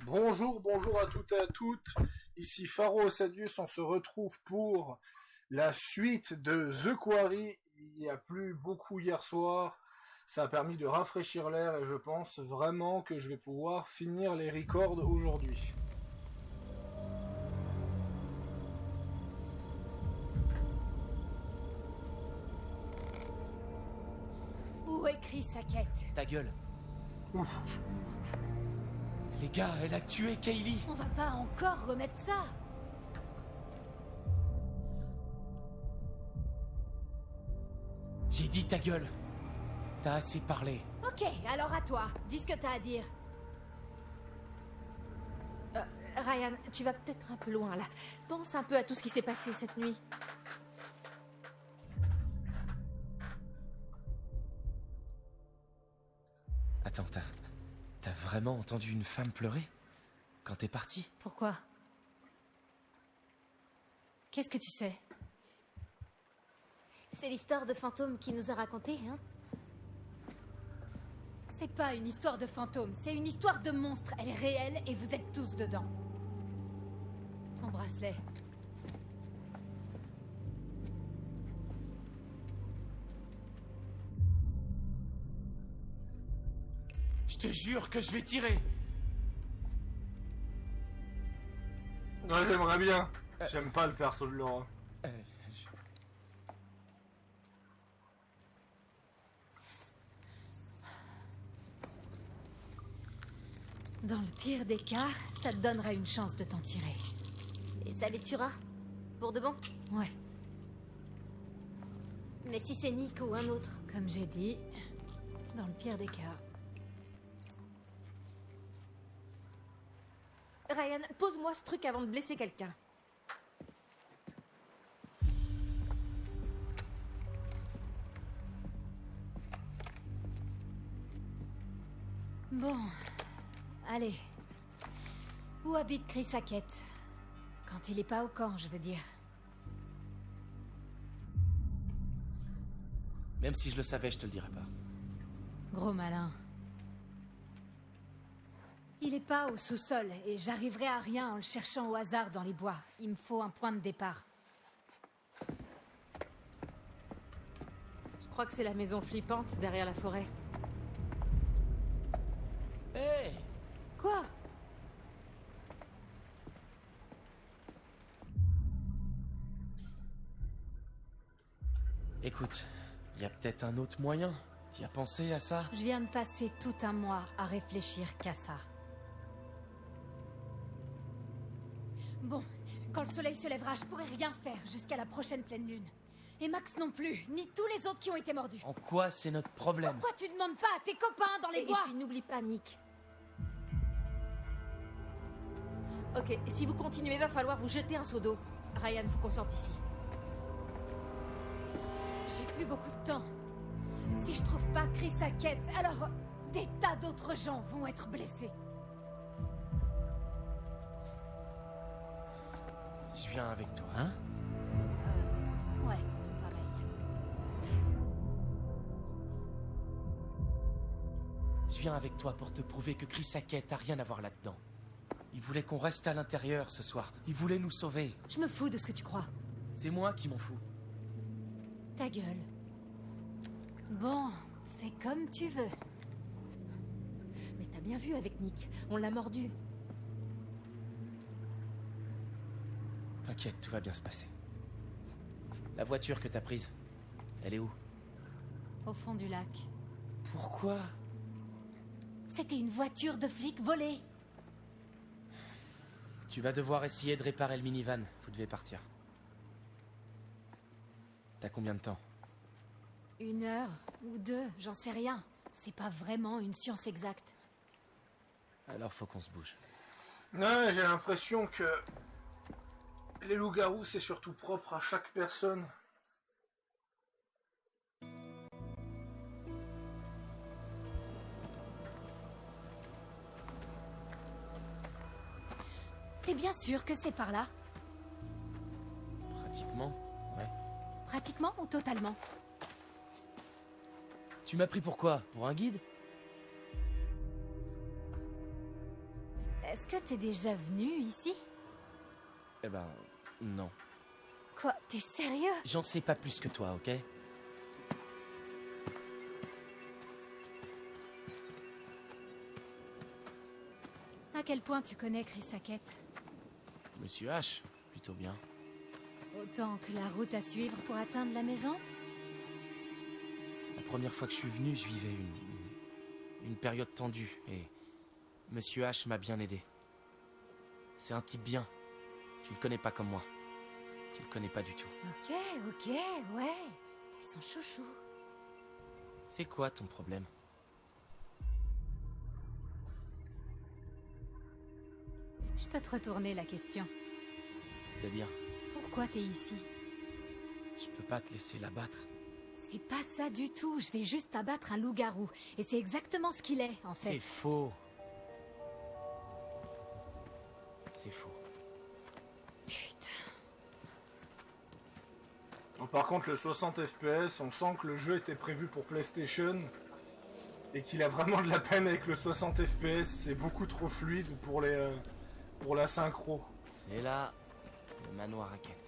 Bonjour, bonjour à toutes et à toutes. Ici Pharos Sadius, on se retrouve pour la suite de The Quarry. Il n'y a plus beaucoup hier soir. Ça a permis de rafraîchir l'air et je pense vraiment que je vais pouvoir finir les records aujourd'hui. Où est Chris Hackett? Ta gueule. Ouf. Les gars, elle a tué Kaylee. On va pas encore remettre ça. J'ai dit ta gueule. T'as assez parlé. Ok, alors à toi. Dis ce que t'as à dire. Ryan, tu vas peut-être un peu loin là. Pense un peu à tout ce qui s'est passé cette nuit. Attends, t'as vraiment entendu une femme pleurer? Quand t'es parti? Pourquoi? Qu'est-ce que tu sais? C'est l'histoire de fantôme qui nous a raconté, hein? C'est pas une histoire de fantôme, c'est une histoire de monstre. Elle est réelle et vous êtes tous dedans. Ton bracelet. Je te jure que je vais tirer. Ouais, j'aimerais bien. J'aime pas le perso de Laura. Je- Dans le pire des cas, ça te donnera une chance de t'en tirer. Et ça les tuera? Pour de bon? Ouais, Mais si c'est Nick ou un autre? comme j'ai dit, dans le pire des cas. Ryan, pose-moi ce truc avant de blesser quelqu'un. Bon, allez. Où habite Chris Hackett? Quand il est pas au camp, je veux dire. Même si je le savais, je te le dirais pas. Gros malin. Il est pas au sous-sol et j'arriverai à rien en le cherchant au hasard dans les bois. Il me faut un point de départ. Je crois que c'est la maison flippante derrière la forêt. Hé! Quoi? Écoute, y a peut-être un autre moyen. T'y as pensé à ça? Je viens de passer tout un mois à réfléchir qu'à ça. Bon, quand le soleil se lèvera, je pourrai rien faire jusqu'à la prochaine pleine lune. Et Max non plus, ni tous les autres qui ont été mordus. En quoi c'est notre problème? Pourquoi tu demandes pas à tes copains dans les Et bois? puis n'oublie pas Nick. Ok, si vous continuez, va falloir vous jeter un seau d'eau. Ryan, faut qu'on sorte d'ici. J'ai plus beaucoup de temps. Si je trouve pas Chris Hackett, alors des tas d'autres gens vont être blessés. Je viens avec toi, hein? Ouais, tout pareil. Je viens avec toi pour te prouver que Chris Hackett a rien à voir là-dedans. Il voulait qu'on reste à l'intérieur ce soir. Il voulait nous sauver. Je me fous de ce que tu crois. C'est moi qui m'en fous. Ta gueule. Bon, fais comme tu veux. Mais t'as bien vu avec Nick, on l'a mordu. T'inquiète, tout va bien se passer. La voiture que t'as prise, elle est où? Au fond du lac. Pourquoi? C'était une voiture de flic volée. Tu vas devoir essayer de réparer le minivan. Vous devez partir. T'as combien de temps? 1 heure ou 2, j'en sais rien. C'est pas vraiment une science exacte. Alors faut qu'on se bouge. Ouais, j'ai l'impression que les loups-garous, c'est surtout propre à chaque personne. T'es bien sûr que c'est par là? Pratiquement, ouais. Pratiquement ou totalement? Tu m'as pris pour quoi? Pour un guide? Est-ce que t'es déjà venu ici? Eh ben, non. Quoi? T'es sérieux? J'en sais pas plus que toi, ok? À quel point tu connais Chris Hackett? Monsieur H, plutôt bien. Autant que la route à suivre pour atteindre la maison? La première fois que je suis venu, je vivais une période tendue et Monsieur H m'a bien aidé. C'est un type bien. Tu le connais pas comme moi. Tu le connais pas du tout. Ok, ouais. T'es son chouchou. C'est quoi ton problème? Je peux te retourner la question. C'est-à-dire, Pourquoi t'es ici? je peux pas te laisser l'abattre. C'est pas ça du tout. Je vais juste abattre un loup-garou. Et c'est exactement ce qu'il est, en fait. C'est faux. C'est faux. Putain. Bon, par contre, le 60 FPS, on sent que le jeu était prévu pour PlayStation et qu'il a vraiment de la peine avec le 60 FPS. C'est beaucoup trop fluide pour la synchro. C'est là le manoir Hackett.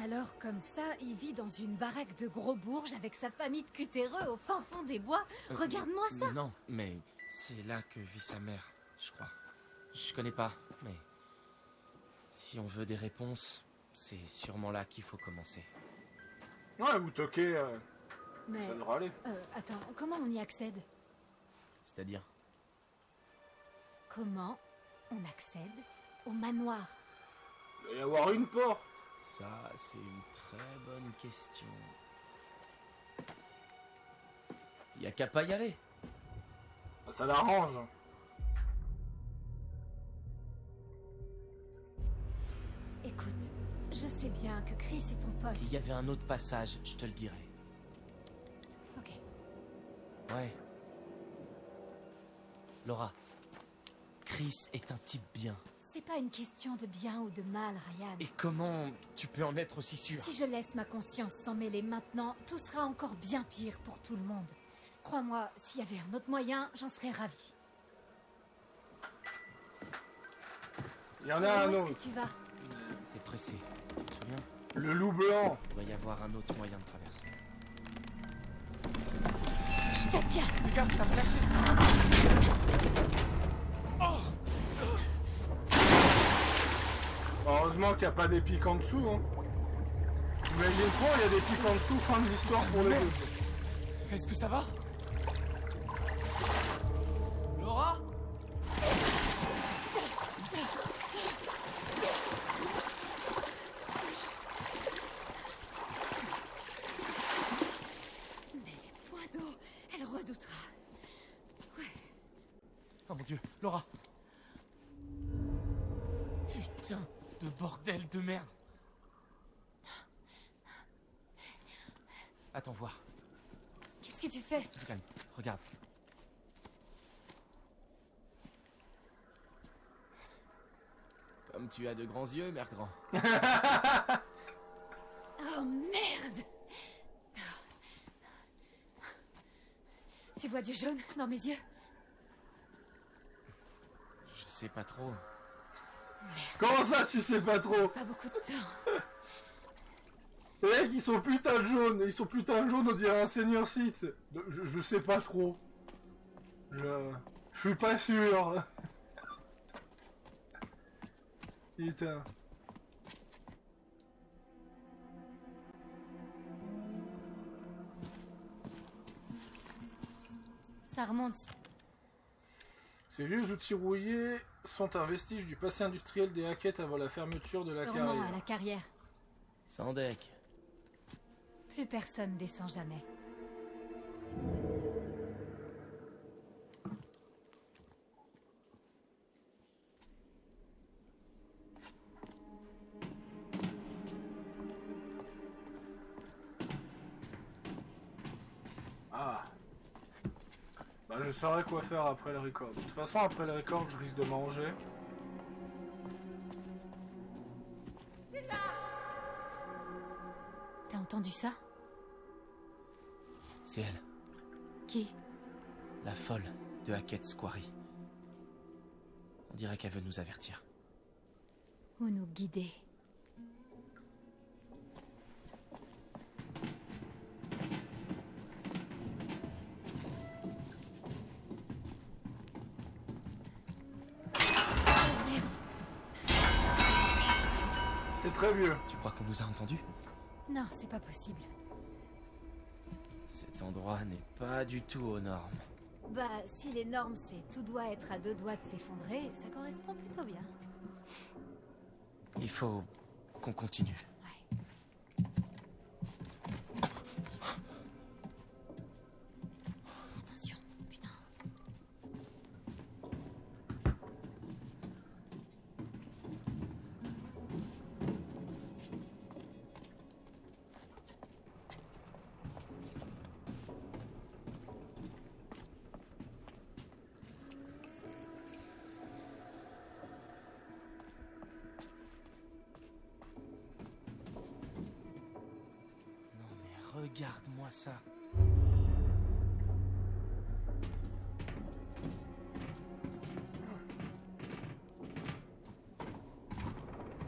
Alors, comme ça, il vit dans une baraque de gros bourges avec sa famille de cutéreux au fin fond des bois. Regarde-moi ça. Non, mais c'est là que vit sa mère, je crois. Je connais pas, mais si on veut des réponses, c'est sûrement là qu'il faut commencer. Ouais, vous toquez, Mais, ça devrait aller. attends, comment on y accède? C'est-à-dire, Comment on accède au manoir? Il doit y avoir une porte. ça, c'est une très bonne question. Y a qu'à pas y aller. Ça l'arrange. Écoute, je sais bien que Chris est ton pote. S'il y avait un autre passage, je te le dirais. Ok. Ouais. Laura, Chris est un type bien. C'est pas une question de bien ou de mal, Ryan. Et comment tu peux en être aussi sûr? Si je laisse ma conscience s'en mêler maintenant, tout sera encore bien pire pour tout le monde. Crois-moi, s'il y avait un autre moyen, j'en serais ravie. Il y en a un Où est-ce autre. que tu vas? T'es pressé, tu te souviens? Le loup blanc. Il doit y avoir un autre moyen de traverser. Je te tiens. Regarde, ça me lâché. Heureusement qu'il n'y a pas des pics en dessous. Hein. Imagine trop, il y a des pics en dessous, fin de l'histoire pour les deux. Est-ce que ça va? Laura? Mais les points d'eau, elle redoutera. Oh mon Dieu, Laura! Putain de bordel de merde! Attends, voir. Qu'est-ce que tu fais? Calme, regarde. Comme tu as de grands yeux, mère grand. Oh merde! Tu vois du jaune dans mes yeux? Je sais pas trop. Comment ça, tu sais pas trop? Pas beaucoup de temps. Les mecs, ils sont putain de jaunes. Ils sont putain de jaunes, on dirait un senior site. Je sais pas trop. Je suis pas sûr. Putain. Ça remonte. Ces vieux outils rouillés sont un vestige du passé industriel des Hackett avant la fermeture de la Vraiment à carrière. la carrière. Sans deck. Plus personne descend jamais. Ah. Bah je saurais quoi faire après le record. De toute façon, après le record, je risque de manger. T'as entendu ça? C'est elle, Qui? la folle. de Hackett's Quarry. On dirait qu'elle veut nous avertir. Ou nous guider. C'est très vieux. Tu crois qu'on nous a entendus? Non, c'est pas possible. Cet endroit n'est pas du tout aux normes. Bah, si les normes c'est tout doit être à 2 doigts de s'effondrer, ça correspond plutôt bien. Il faut qu'on continue. Ouais. Attention, putain. Non mais regarde-moi ça.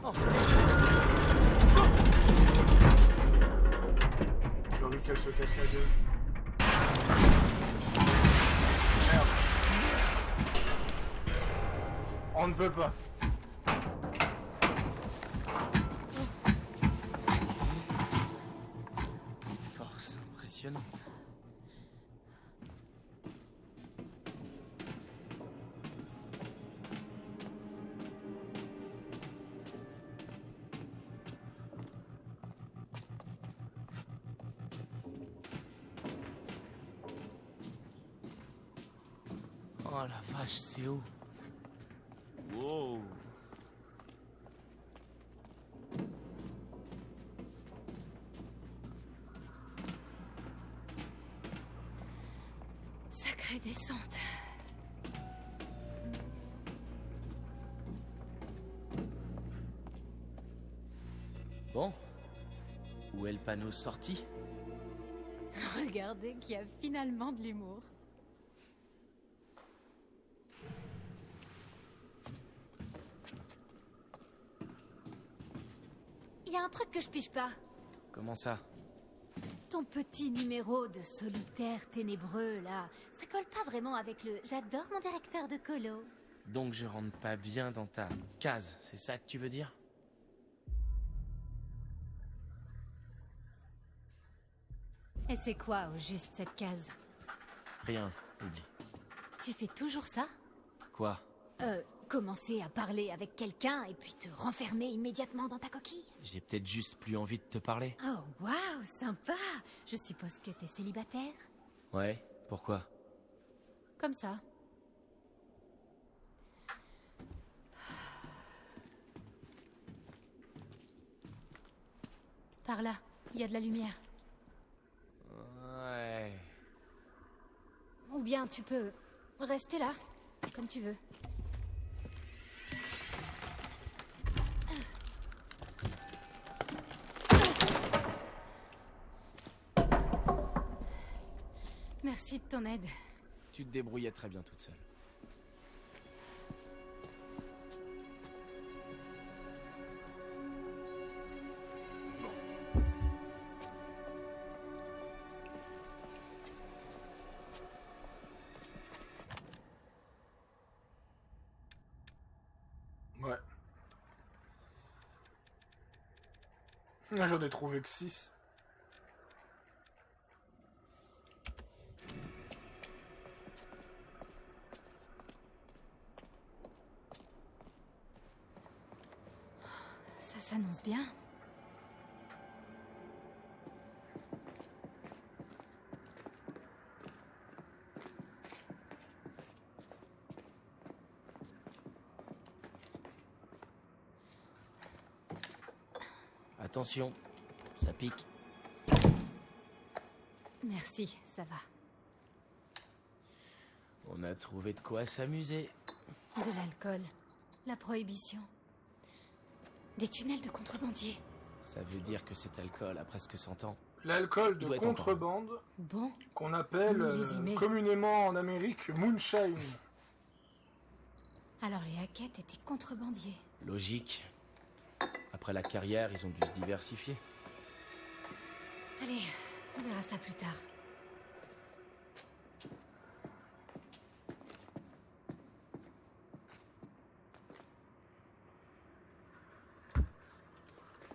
Oh, J'ai envie qu'elle se casse la gueule. Merde. On ne peut pas. force impressionnante. Oh la vache, c'est haut. Wow. Sacrée descente. Bon. Où est le panneau sorti? Regardez qu'il y a finalement de l'humour. Il y a un truc que je pige pas. Comment ça? Ton petit numéro de solitaire ténébreux, là, ça colle pas vraiment avec le « j'adore mon directeur de colo ». Donc je rentre pas bien dans ta case, c'est ça que tu veux dire? Et c'est quoi, au juste, cette case? Rien, oublie. Tu fais toujours ça? Quoi? Commencer à parler avec quelqu'un et puis te renfermer immédiatement dans ta coquille? J'ai peut-être juste plus envie de te parler. Oh, waouh, sympa! Je suppose que t'es célibataire? Ouais, pourquoi? Comme ça. Par là, il y a de la lumière. Ouais... Ou bien tu peux rester là, comme tu veux. Merci de ton aide. Tu te débrouillais très bien toute seule. Ouais. Là, j'en ai trouvé que 6. Ça s'annonce bien. Attention, ça pique. Merci, ça va. On a trouvé de quoi s'amuser. De l'alcool, la prohibition, des tunnels de contrebandiers. Ça veut dire que cet alcool a presque 100 ans. l'alcool Il de doit être contrebande Bon, qu'on appelle Millésimé. communément en Amérique moonshine. alors les Hackett étaient contrebandiers. Logique. Après la carrière, ils ont dû se diversifier. Allez, on verra ça plus tard.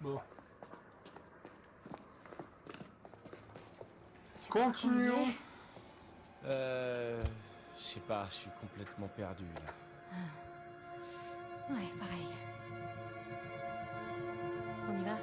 Bon. Tu crois qu'on y Continuons. est? Je sais pas, je suis complètement perdu là. Ouais, pareil. On y va?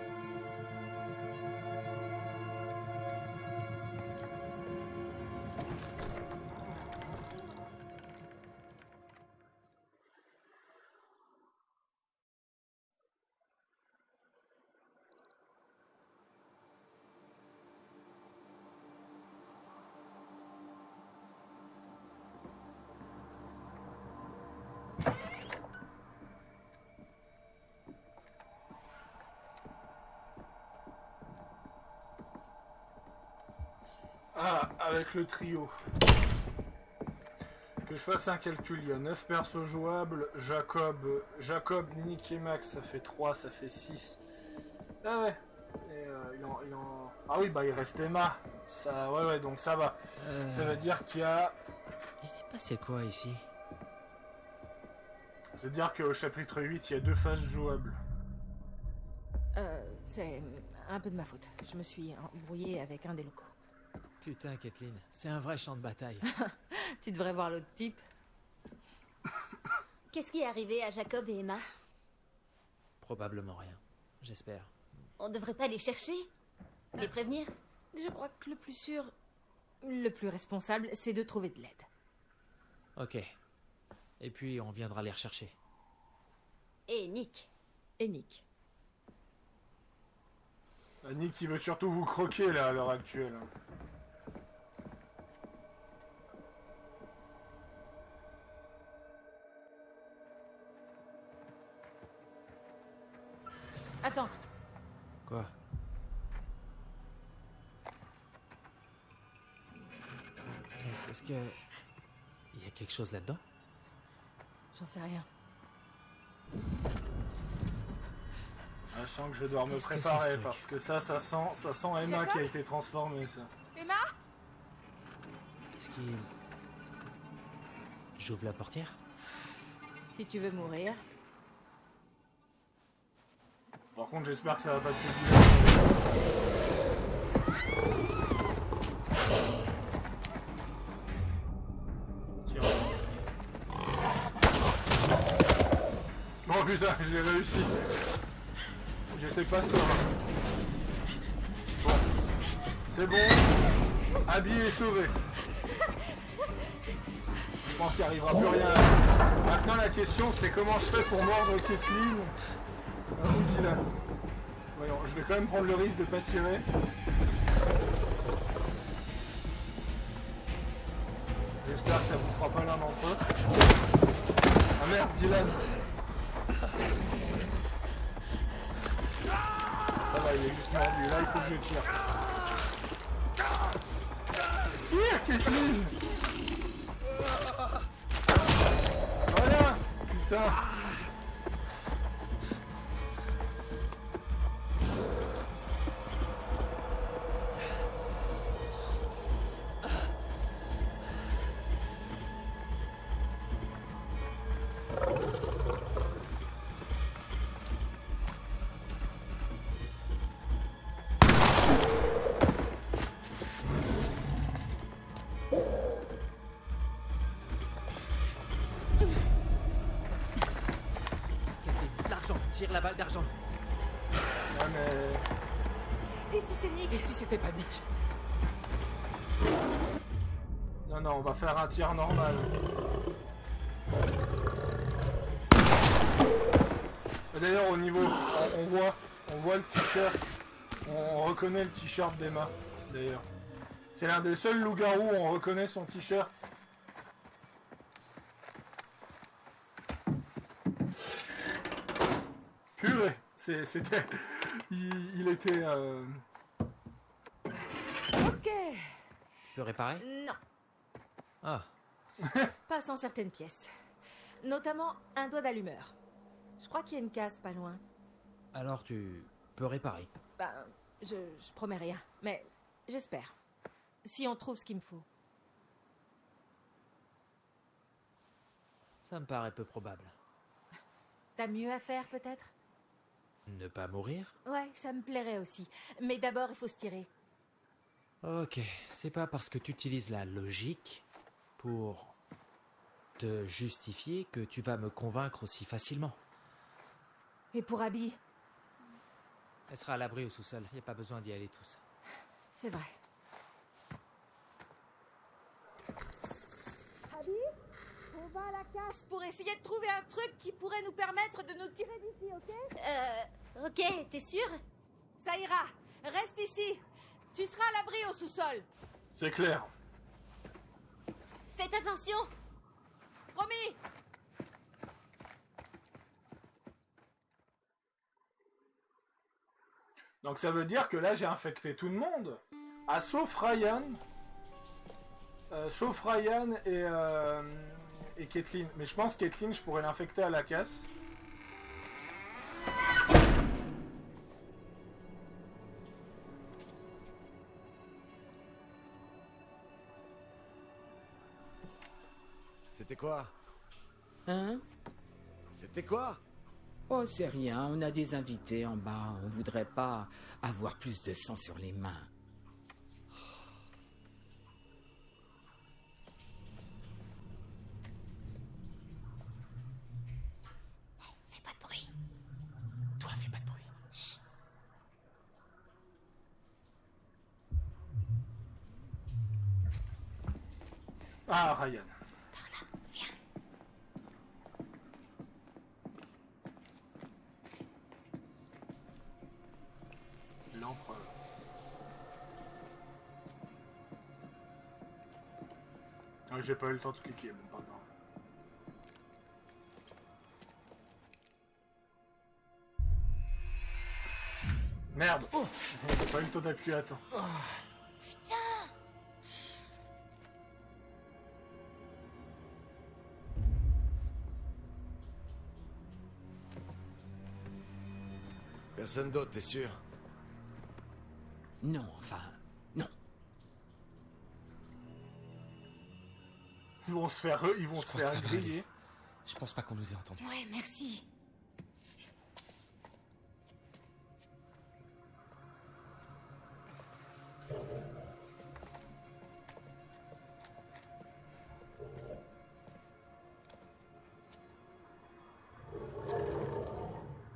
Ah, avec le trio. Que je fasse un calcul, il y a 9 persos jouables. Jacob, Nick et Max, ça fait 3, ça fait 6. Ah ouais. Et, Ah oui, bah il reste Emma. Ça, ouais, donc ça va. Ça veut dire qu'il y a... Il s'est passé quoi ici? C'est-à-dire qu'au chapitre 8, il y a 2 phases jouables. C'est un peu de ma faute. Je me suis embrouillée avec un des locaux. Putain, Kathleen, c'est un vrai champ de bataille. Tu devrais voir l'autre type. Qu'est-ce qui est arrivé à Jacob et Emma? Probablement rien. J'espère. On devrait pas les chercher? Les prévenir? Je crois que le plus sûr, le plus responsable, c'est de trouver de l'aide. Ok. Et puis, on viendra les rechercher. Et Nick? Et Nick. Nick, il veut surtout vous croquer, là, à l'heure actuelle. Attends, Quoi? Est-ce que... Il y a quelque chose là-dedans? j'en sais rien. Ah, je sens que je vais devoir me Qu'est-ce que c'est, préparer, ce truc parce que ça sent Emma qui a été transformée, ça. Emma? Est-ce qu'il... J'ouvre la portière? Si tu veux mourir. Par contre, j'espère que ça va pas tuer du monde. Tire. Oh putain, je l'ai réussi. J'étais pas sûr. Bon. C'est bon. Habillé et sauvé. Je pense qu'il arrivera plus rien. Maintenant, la question, c'est comment je fais pour mordre Kathleen ou Dylan. Voyons, je vais quand même prendre le risque de pas tirer. J'espère que ça vous fera pas l'un d'entre eux. Ah merde, Dylan. Ça va, il est juste mordu. Là, il faut que je tire. Tire, Kathleen. Voilà. Putain. Kathleen, l'argent! Tire la balle d'argent! Ouais, mais... Et si c'est Nick? Et si c'était pas Nick? Non, non, on va faire un tir normal. D'ailleurs, au niveau... On voit le t-shirt. On reconnaît le t-shirt d'Emma, d'ailleurs. C'est l'un des seuls loups-garous où on reconnaît son t-shirt. Purée, c'était... Il était... Tu peux réparer? Non, Ah, pas sans certaines pièces. Notamment un doigt d'allumeur. Je crois qu'il y a une case pas loin. alors tu peux réparer. Ben, je promets rien, mais j'espère. Si on trouve ce qu'il me faut. Ça me paraît peu probable. T'as mieux à faire, peut-être? Ne pas mourir? Ouais, ça me plairait aussi. Mais d'abord, il faut se tirer. Ok, c'est pas parce que tu utilises la logique pour te justifier que tu vas me convaincre aussi facilement. Et pour Abby, Elle sera à l'abri au sous-sol, y a pas besoin d'y aller tous. c'est vrai. Abby, on va à la casse pour essayer de trouver un truc qui pourrait nous permettre de nous tirer d'ici, ok? Ok, t'es sûr? Ça ira. Reste ici. Tu seras à l'abri au sous-sol. C'est clair. Faites attention! Promis. Donc ça veut dire que là j'ai infecté tout le monde. Ah, sauf Ryan. Sauf Ryan et Caitlyn. Mais je pense que Caitlyn, je pourrais l'infecter à la casse. C'était quoi? Hein? C'était quoi? Oh, c'est rien, on a des invités en bas. On voudrait pas avoir plus de sang sur les mains. Fais pas de bruit. Toi, fais pas de bruit. Ah, Ryan. L'empereur. Ah, j'ai pas eu le temps de cliquer, bon, pas grave. Merde! J'ai pas eu le temps d'appuyer à temps. Personne d'autre, t'es sûr? Non, enfin, non. Ils vont se faire, crois que ça va griller. aller. Je pense pas qu'on nous ait entendus. Ouais, merci.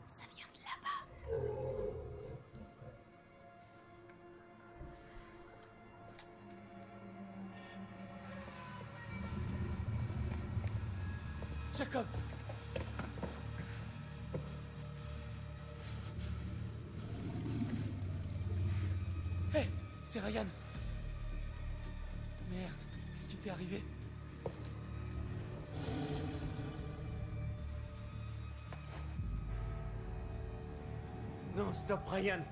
Ça vient de là-bas. Jacob! Hé, c'est Ryan! Merde, qu'est-ce qui t'est arrivé? Non, stop, Ryan.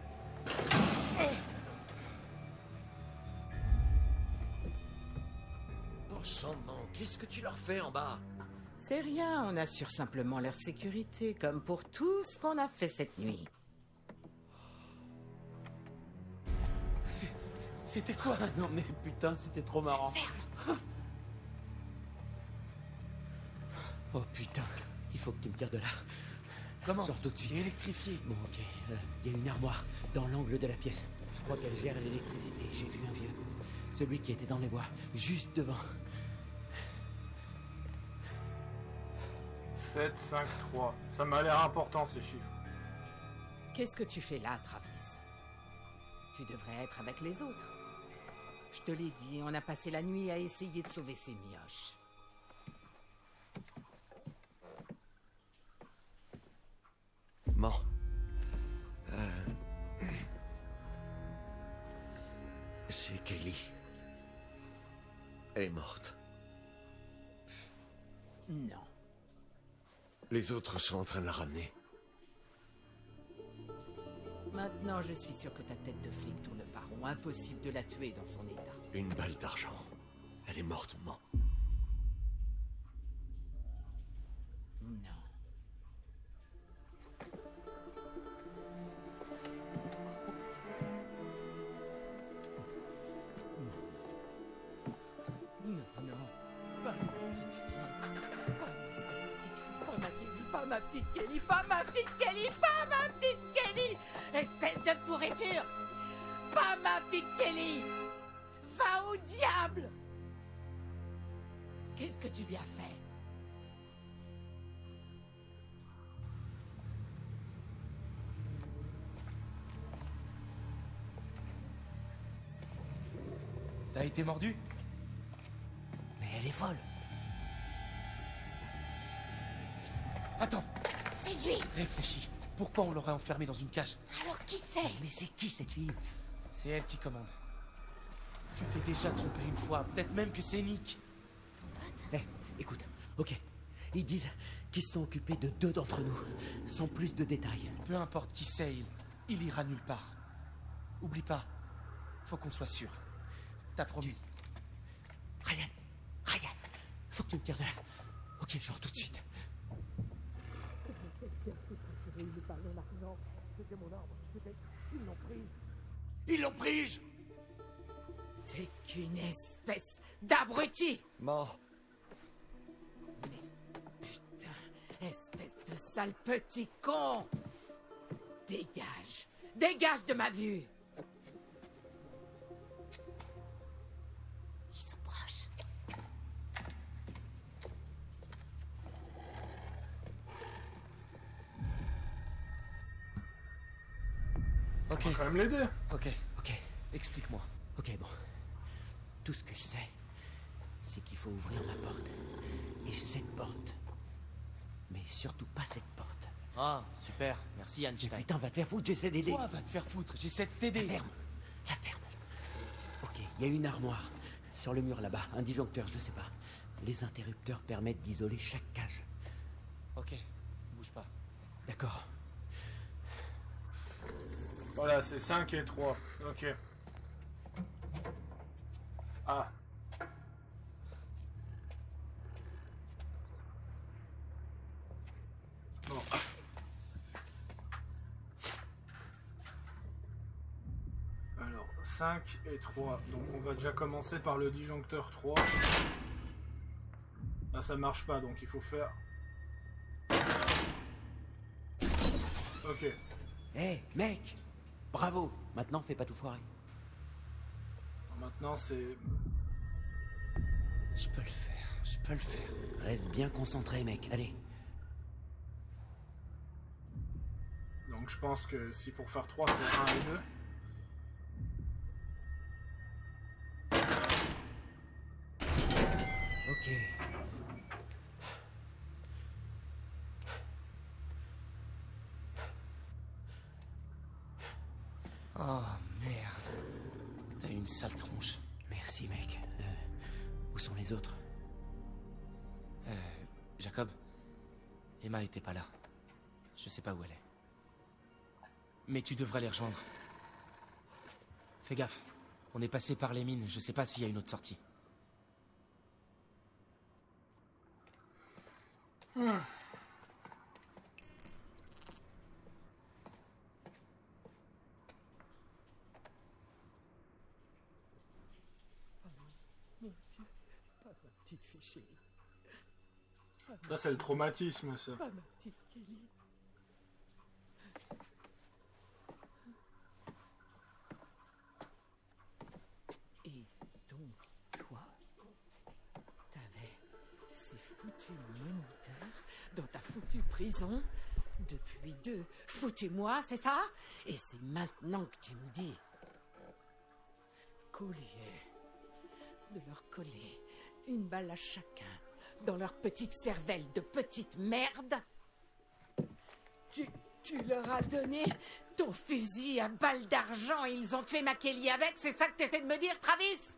Bon sang de man, qu'est-ce que tu leur fais en bas? C'est rien, on assure simplement leur sécurité, comme pour tout ce qu'on a fait cette nuit. C'était quoi? Ah non mais putain, c'était trop marrant. Oh putain, il faut que tu me tires de là. Comment? Sors tout de suite. Il est électrifié. Bon, ok. Il y a une armoire dans l'angle de la pièce. Je crois qu'elle gère l'électricité. J'ai vu un vieux. Celui qui était dans les bois, juste devant. 7, 5, 3. Ça m'a l'air important ces chiffres. Qu'est-ce que tu fais là, Travis? Tu devrais être avec les autres. Je te l'ai dit, on a passé la nuit à essayer de sauver ces mioches. Bon. C'est Kelly. Elle est morte. Non. Les autres sont en train de la ramener. Maintenant, je suis sûr que ta tête de flic tourne pas rond. Non, impossible de la tuer dans son état. Une balle d'argent. Elle est morte, man. Non. Non, non, pas ma petite fille. Pas ma petite fille. Pas ma Kelly, pas ma petite Kelly, pas ma petite Kelly, pas ma petite Kelly. Espèce de pourriture. Pas ma petite Kelly. Va au diable. Qu'est-ce que tu lui as fait? T'as été mordu? Mais elle est folle. Attends, C'est lui. réfléchis. Pourquoi on l'aurait enfermée dans une cage? Alors qui c'est? Mais c'est qui cette fille? C'est elle qui commande. Tu t'es déjà trompé une fois, peut-être même que c'est Nick. Eh, écoute, ok. Ils disent qu'ils se sont occupés de 2 d'entre nous, sans plus de détails. Peu importe qui c'est, il ira nulle part. Oublie pas, faut qu'on soit sûr. T'as promis. Ryan, faut que tu me tires de là. Ok, genre tout de suite. Ils l'ont prise! T'es qu'une espèce d'abruti. Man, Putain, espèce de sale petit con. Dégage. Dégage de ma vue. Ils sont proches. Ok, On va quand même l'aider. ok, Ok, explique-moi. ok, bon. Tout ce que je sais, c'est qu'il faut ouvrir ma porte. Et cette porte. Mais surtout pas cette porte. Ah, super, merci Mais Einstein. putain, va te faire foutre, j'essaie d'aider. Toi, va te faire foutre, j'essaie de La t'aider. ferme. La ferme. Ok, il y a une armoire. Sur le mur là-bas, un disjoncteur, je sais pas. Les interrupteurs permettent d'isoler chaque cage. Ok, bouge pas. D'accord. Voilà, c'est 5 et 3. Ok. Ah. Bon. Alors, 5 et 3. Donc on va déjà commencer par le disjoncteur 3. Là, ça marche pas, donc il faut faire... Ok. Hé, mec! Bravo! Maintenant, fais pas tout foirer. Maintenant, c'est... Je peux le faire, je peux le faire. Reste bien concentré, mec. Allez. Donc je pense que si pour faire 3, c'est 1 et 2. Ok. Oh merde. T'as une sale tronche. Merci, mec. Où sont les autres? Jacob, Emma était pas là. Je sais pas où elle est. Mais tu devrais les rejoindre. Fais gaffe. On est passé par les mines, je sais pas s'il y a une autre sortie. Mon Dieu, pas ma petite fille chérie. Ça, c'est le traumatisme, ça. Pas ma petite Kelly. Et donc, toi, t'avais ces foutus moniteurs dans ta foutue prison depuis 2 foutus mois, c'est ça? Et c'est maintenant que tu me dis qu'au lieu de leur coller une balle à chacun dans leur petite cervelle de petite merde, tu leur as donné ton fusil à balle d'argent et ils ont tué ma Kelly avec, c'est ça que t'essaies de me dire, Travis?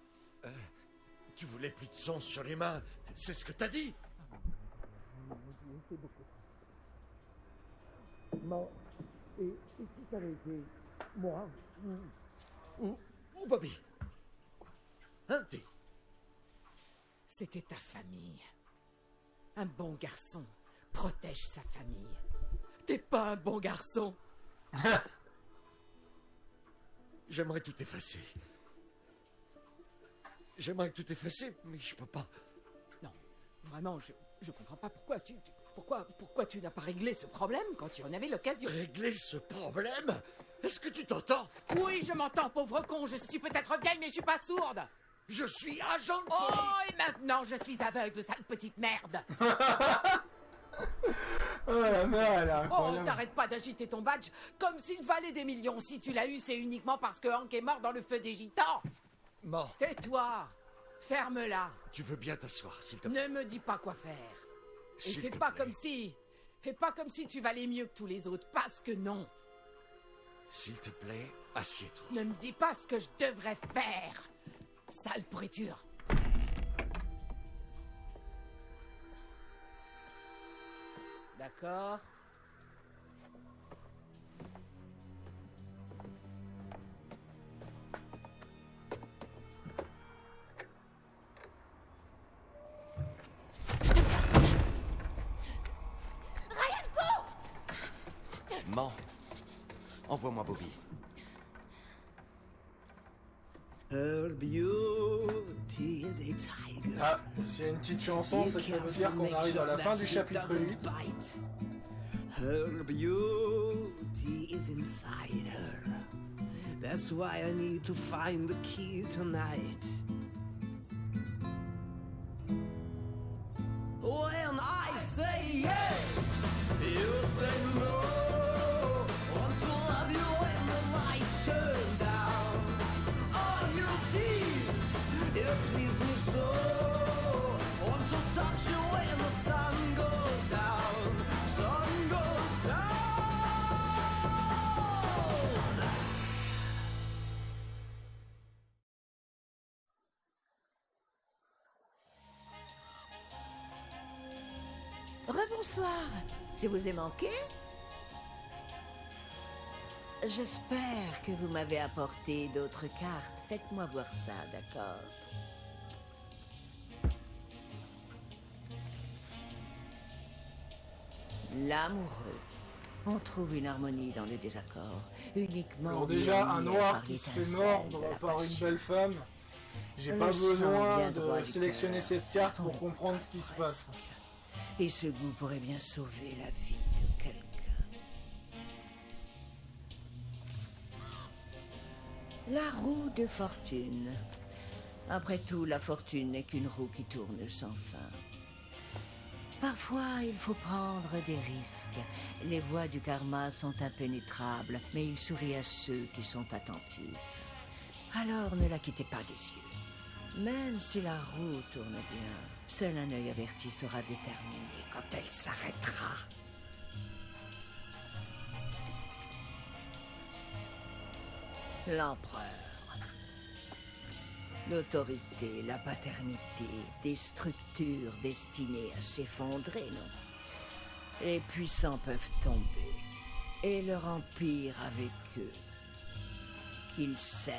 tu voulais plus de sang sur les mains, c'est ce que t'as dit? Et si ça avait été moi? Où Bobby? Hein, dis? C'était ta famille. Un bon garçon protège sa famille. T'es pas un bon garçon. J'aimerais tout effacer. J'aimerais tout effacer, mais je peux pas. Non, vraiment, je comprends pas pourquoi tu n'as pas réglé ce problème quand tu en avais l'occasion. Régler ce problème? Est-ce que tu t'entends? Oui, je m'entends, pauvre con, je suis peut-être vieille, mais je suis pas sourde. Je suis agent de Oh, police. et maintenant je suis aveugle, sale petite merde. Oh la mère, elle est Oh, incroyable. t'arrêtes pas d'agiter ton badge comme s'il valait des millions. Si tu l'as eu, c'est uniquement parce que Hank est mort dans le feu des gitans. Mort. Tais-toi. Ferme-la. Tu veux bien t'asseoir, s'il te plaît? Ne me dis pas quoi faire. Et S'il fais te pas plaît. comme si tu valais mieux que tous les autres, parce que non. S'il te plaît, assieds-toi. Ne me dis pas ce que je devrais faire. Sale pourriture. D'accord. Mort. Envoie-moi Bobby. Her beauty is a tiger. Ah, s'il y a une petite chanson, c'est que ça veut dire qu'on arrive à la fin du chapitre 8. Her beauty is inside her. That's why I need to find the key tonight. When I say yes, you say no. Want to love you when the lights turn down. All you see, it please me so. Want to touch you when the sun goes down. Sun goes down. Rebonsoir, je vous ai manqué? J'espère que vous m'avez apporté d'autres cartes. Faites-moi voir ça, d'accord? L'amoureux. On trouve une harmonie dans le désaccord, uniquement... Alors déjà, un lié noir par qui se fait l'étincelle mordre de la par une passion. belle femme. J'ai Le pas sang besoin vient droit de du sélectionner cœur. cette carte pour On comprendre ce qui se comprend passe. son cœur. Et ce goût pourrait bien sauver la vie de quelqu'un. La roue de fortune. Après tout, la fortune n'est qu'une roue qui tourne sans fin. Parfois, il faut prendre des risques. Les voies du karma sont impénétrables, mais il sourit à ceux qui sont attentifs. Alors ne la quittez pas des yeux. Même si la roue tourne bien, seul un œil averti sera déterminé quand elle s'arrêtera. L'empereur. L'autorité, la paternité, des structures destinées à s'effondrer, non? Les puissants peuvent tomber, et leur empire avec eux. Qu'ils saignent,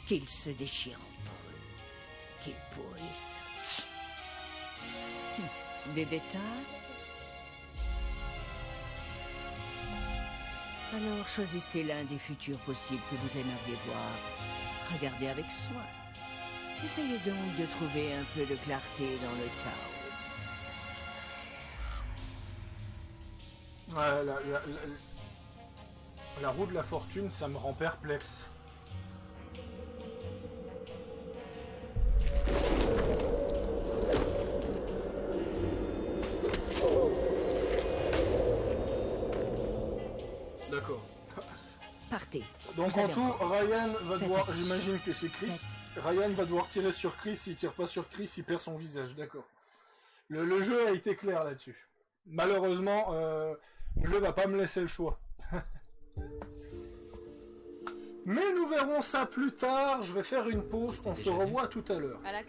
qu'ils se déchirent entre eux, qu'ils pourrissent. Des détails? Alors choisissez l'un des futurs possibles que vous aimeriez voir. Regardez avec soin. Essayez donc de trouver un peu de clarté dans le chaos. Ouais, la roue de la fortune, ça me rend perplexe. D'accord. Partez. Donc Vous en avez tout, encore- Ryan va Faites devoir, attention. j'imagine que c'est Chris. Ryan va devoir tirer sur Chris, s'il tire pas sur Chris, il perd son visage, d'accord. Le jeu a été clair là-dessus. Malheureusement, le jeu va pas me laisser le choix. Mais nous verrons ça plus tard, je vais faire une pause, on se revoit tout à l'heure. À la